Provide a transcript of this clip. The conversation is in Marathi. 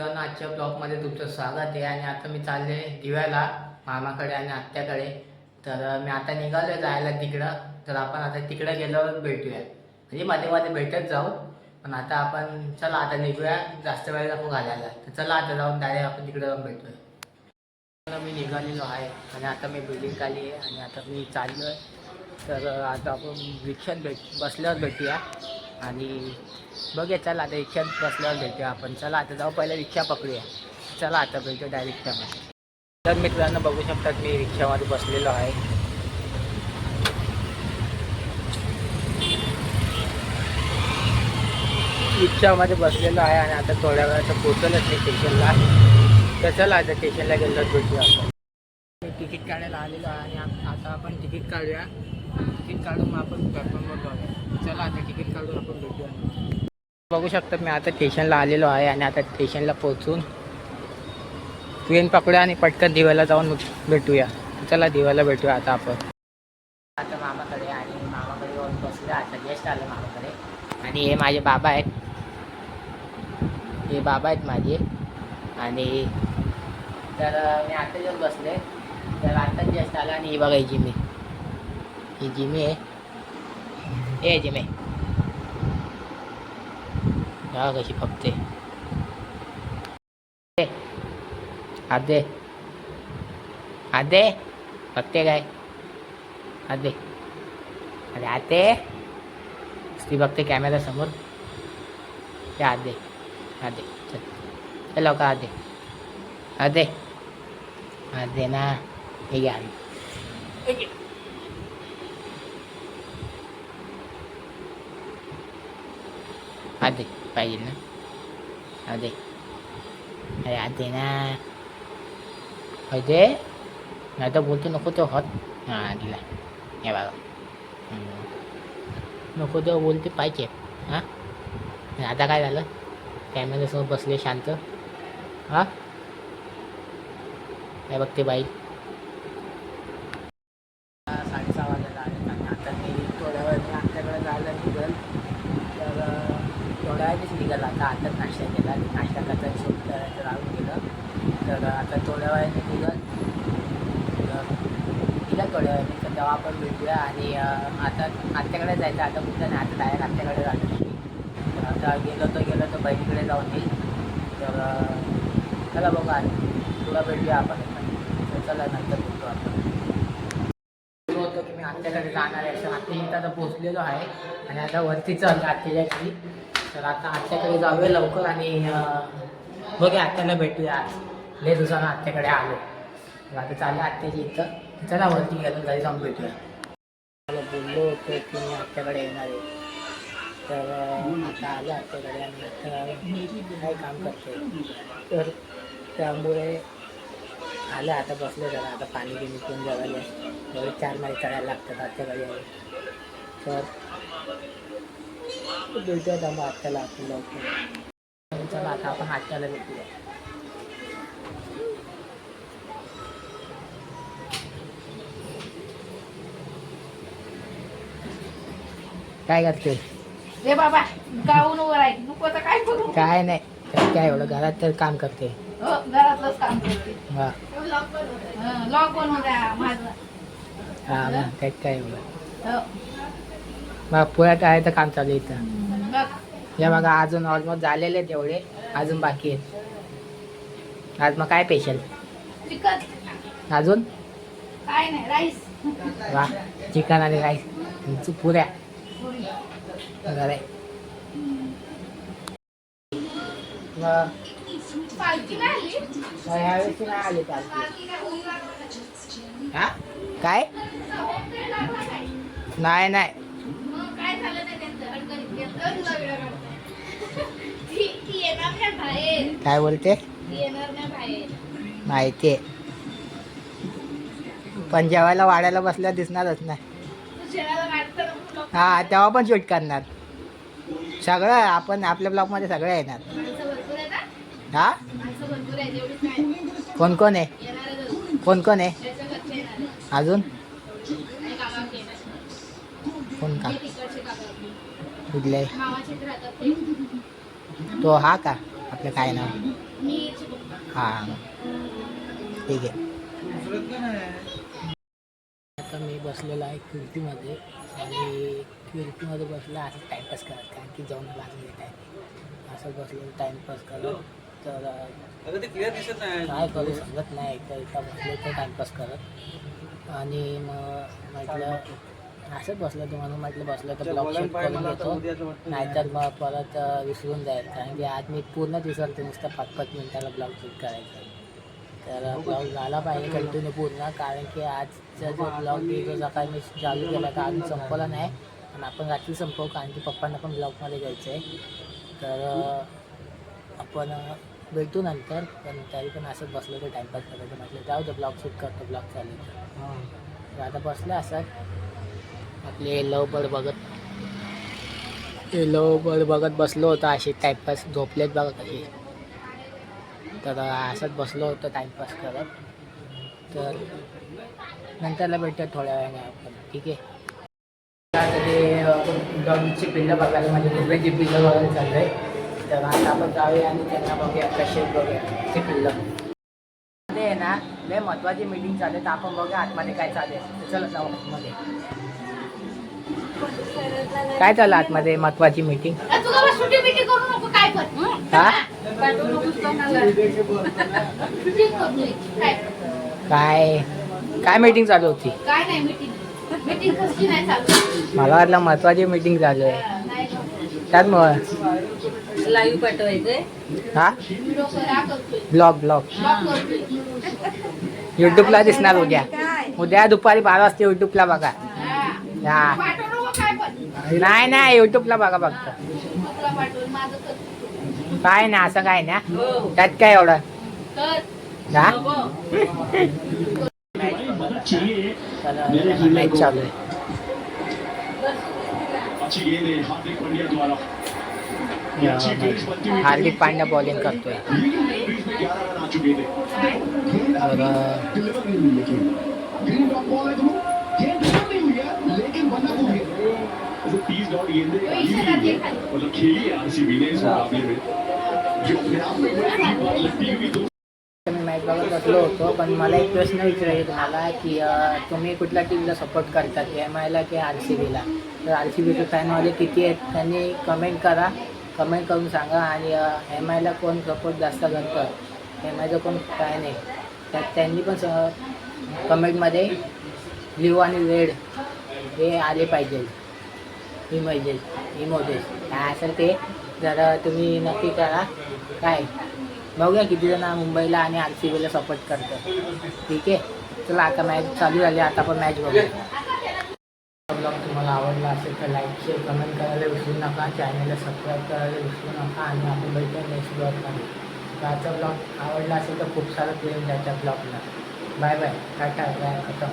आजच्या ब्लॉगमध्ये तुमचं स्वागत आहे. आणि आता मी चालले दिव्याला मामाकडे आणि आत्याकडे. तर मी आता निघालो जायला तिकडं. तर आपण आता तिकडं गेल्यावर भेटूया, म्हणजे मध्ये मध्ये भेटत जाऊ. पण आता आपण चला आता निघूया, जास्त वेळ नको घालायला. तर चला आता जाऊन डायरेक्ट आपण तिकडे जाऊन भेटूया. मी निघालेलो आहे आणि आता मी बिल्डिंग आली आहे आणि आता मी चाललो आहे. तर आता आपण रिक्षात बसल्यावर भेटूया आणि बघूया. चला आता रिक्षात बसल्यावर भेटूया आपण. चला आता जाऊ, पहिलं रिक्षा पकडूया. चला आता भेटू डायरेक्ट रिक्षामध्ये. तर मित्रांनो बघू शकतात मी रिक्षामध्ये बसलेलो आहे. रिक्षामध्ये बसलेलो आहे आणि आता थोड्या वेळाचं पोहोचलंच नाही स्टेशनला. तर चला आता स्टेशनला गेल्यावर भेटूया आपण. मी तिकीट काढायला आलेलो आहे आणि आता आपण तिकीट काढूया. तिकीट काढून मग आपण प्लॅटफॉर्मवर जाऊया. चला आता तिकीट काढून आपण भेटूया. बघू शकता मी आता स्टेशनला आलेलो आहे आणि आता स्टेशनला पोहोचून ट्रेन पकडूया आणि पटकन दिव्याला जाऊन भेटूया. चला दिव्याला भेटूया आता आपण. आता मामाकडे आणि मामाकडे येऊन बसले. आता गेस्ट आलं मामाकडे आणि हे माझे बाबा आहेत. हे बाबा आहेत माझे. आणि तर मी आता येऊन बसले. तर आता गेस्ट आला आणि ही बघा ही जिमी. ही जिमी आहे. हे जिमी हा कशी फपते. आदे आदे फपते काय आदे. अरे आते ती बघते कॅमेरा समोर. ते आदे आदे चल चलो का आदे आदे आदे ना. हे घ्या आदे पाहिजे ना. आदे अरे आदे ना. अरे नाही तर बोलतो नको तो हॉट. हां दिला. हे बघा नको तो बोलते पाहिजे. हां आता काय झालं, कॅमेऱ्यासमोर बसले शांत. हां काय बघते बाई. 6:30 वाजायला आले आणि आता मी थोड्या वेळाने आत्याकडे जायला निघेल. तर थोड्या वेळानेच निघाल. आताच नाश्ता केला. नाश्ता करता शूट करायचं राहून गेलं. तर आता थोड्या वेळाने निघाल थोड्या वेळाने. तर तेव्हा आपण भेटूया. आणि आता आत्याकडे जायचं. आता कुठं नाही, आता डायरेक्ट आत्याकडे जायचं नाही. तर आता गेलो तर बहिणीकडे जाऊन येईल. तर चला बघा तुला भेटूया आपण. तर चला नंतर भेटू आपण. होतं की मी आत्याकडे जाणार आहे. तर आत्या इथं आता पोचलेलो आहे आणि आता वरती चाललं आत्याच्या घरी. तर आता आत्याकडे जाऊया लवकर आणि बघूया आत्याला भेटूया. लय दिवसानं आत्याकडे आलो. तर आता चाललं आत्याची इथं. चला वरती गेलो, घरी जाऊन भेटूया. मला बोललो होतो की मी आत्याकडे येणार आहे. तर आता आलं आत्याकडे आणि आता काय काम करते. तर त्यामुळे आलं. आता बसले जरा. आता पाणी बिणी पिऊन जेवायला. एवढे 4 माळी चढायला लागतात आत्याकडे. तर भेटूया मग आत्याला आपण लवकर. चला आता आपण आत्याला भेटूया. काय करते रे बाबा गाऊन वर आहे नको तर काय करू. काय नाही, काय एवढं घरात तर काम करते. घरातलंच काम करते. हा लॉक बनवून द्या माझं. हा मग काय एवढं. हो. मग पुण्यात आहे तर काम चालू आहे इथं. बघ. या बघा अजून ऑलमोस्ट झालेले आहेत. एवढे अजून बाकी आहेत. आज मग काय स्पेशल चिकन अजून. काय नाही राईस. वा चिकन आणि राईस पुऱ्या वगैरे. मग पालखी नाही ह्यावेळेस नाही आले चालते. हा काय नाही नाही मग काय झालं नाही त्यांचं अडकणीत घेतलं तुला वेळ ती येणार नाही बाहेर. काय बोलते ती येणार नाही बाहेर. माहिती आहे. पण जेवायला वाढायला बसल्या दिसणारच नाही. तू जेवायला वाटतं नको. हा तेव्हा पण शूट करणार सगळं. आपण आपल्या ब्लॉगमध्ये सगळं येणार. माणसं भरपूर आहे ना. हा माणसं भरपूर आहे जेवढीच नाही कोण कोण आहे. येणारच. कोण कोण आहे त्याच्या घरचे येणार आहे. अजून. आणि काका येणार. कोण का ते तिकडचे काका कुठले मामाचे राहतात ते. तो हा का आपलं काय नाव मी चिपकतो. हां ठीक आहे. आता मी बसलेलो आहे खिडकीमध्ये आणि खिडकीमध्ये बसलो असं टाईमपास करत, कारण की जेवणाला आज लेट आहे. असं बसलेलं टाईमपास करत. तर काय करू समजत नाही. एकदा बसलो तर टाईमपास करत आणि मग म्हटलं असंच बसलं तर म्हणून म्हटलं बसलं तर ब्लॉग शूट करून घेतो, नाहीतर मग परत विसरून जाईल. कारण की आज मी पूर्ण विसरतो, नुसतं 5-5 मिनिटाला ब्लॉग शूट करायचं. तर ब्लॉग झाला पाहिजे कंटिन्यू पूर्ण, कारण की आजचा जो ब्लॉग आहे जो सकाळी मी चालू केला तर अजून संपवला नाही आणि आपण रात्री संपवू, कारण की पप्पांना पण ब्लॉगमध्ये घ्यायचं आहे. तर आपण भेटू नंतर, पण तरी पण असंच बसलो तर टाईमपास करायचं. म्हटलं जाऊ दे ब्लॉग शूट करतो, ब्लॉग चालू तर आता बसले असत आपले लव बर्ड बघत बसलो होतो असे टाईमपास. झोपलेत बघा कसे. तर असंच बसलो होतो टाईमपास करत. तर नंतरला भेटतात थोड्या वेळाने आपण, ठीक आहे. आता ते डॉगची पिल्लं बघायला, म्हणजे कुत्र्याची पिल्लं बघायला चाललं आहे. तर आता आपण जाऊया आणि त्यांना बघूया कसे बघूया ते पिल्लं. ते आहे ना, लय महत्त्वाची मीटिंग चालू आहे, तर आपण बघूया आतमध्ये काय चालू आहे. चला जाऊ आतमध्ये. काय चाललं आतमध्ये महत्त्वाची मीटिंग? तू का सुट्टी बिटी करू नको, काय पण हा काय करू नकोस कोणाला. शूटिंग करतोय काय काय काय मीटिंग चालू होती? काय नाही. मीटिंग कसली नाही चालू. मला वाटलं महत्त्वाची मीटिंग चालू आहे. नाही त्यात मग लाईव्ह पाठवायचंय. हा व्हिडिओ करतोय. ब्लॉग ब्लॉग करतोय. यूट्यूबला दिसणार उद्या दुपारी 12 वाजता यूट्यूबला बघा. हा पाठवू नको काय पण. नाही यूट्यूबला बघा फक्त. तुला पाठवून माझं कर. काय ना असं काय ना, त्यात काय एवढं. कर. हा चाहिए मॅच चालू आहे. अच्छी गेंद है हार्दिक पांड्या द्वारा ये अच्छी फिनिश बनती हुई हार्दिक पांड्या बॉलिंग करतोय. बीच में 11 रन आ चुके थे डिलीवर नहीं हुई ग्रीन डॉट बॉल है गेंद डिलीवर नहीं हुई है लेकिन बंदा को तो 30 डॉट गेंदें मतलब खेली है आरसीबी ने इस मुकाबले में जो अपने आप में बड़ी अजीब बात लगती है कि मी मॅच बघत बसलो होतो, पण मला एक प्रश्न विचारायचा तुम्हाला की तुम्ही कुठल्या टीमला सपोर्ट करतात, एम आयला की आर सी बीला? तर आर सी बीचे फॅनवाले किती आहेत त्यांनी कमेंट करून सांगा. आणि एम आयला कोण सपोर्ट जास्त करतं, एम आयचं कोण फॅन आहे त्यात त्यांनी पण कमेंटमध्ये ब्ल्यू आणि रेड हे आले पाहिजे. इमोजेस काय असेल ते जरा तुम्ही नक्की करा. काय बघूया किती जण मुंबईला आणि आर सी बीला सपोर्ट करतं, ठीक आहे. चला आता मॅच चालू झाली, आता आपण मॅच बघूया. ब्लॉग तुम्हाला आवडला असेल तर लाईक शेअर कमेंट करायला विसरू नका, चॅनलला सबस्क्राईब करायला विसरू नका आणि आपण भेटूया नेक्स्ट ब्लॉगमध्ये. तर आजचा ब्लॉग आवडला असेल तर खूप सारं प्रेम द्यायच्या ब्लॉगला. बाय बाय, टाटा, बाय, खतम.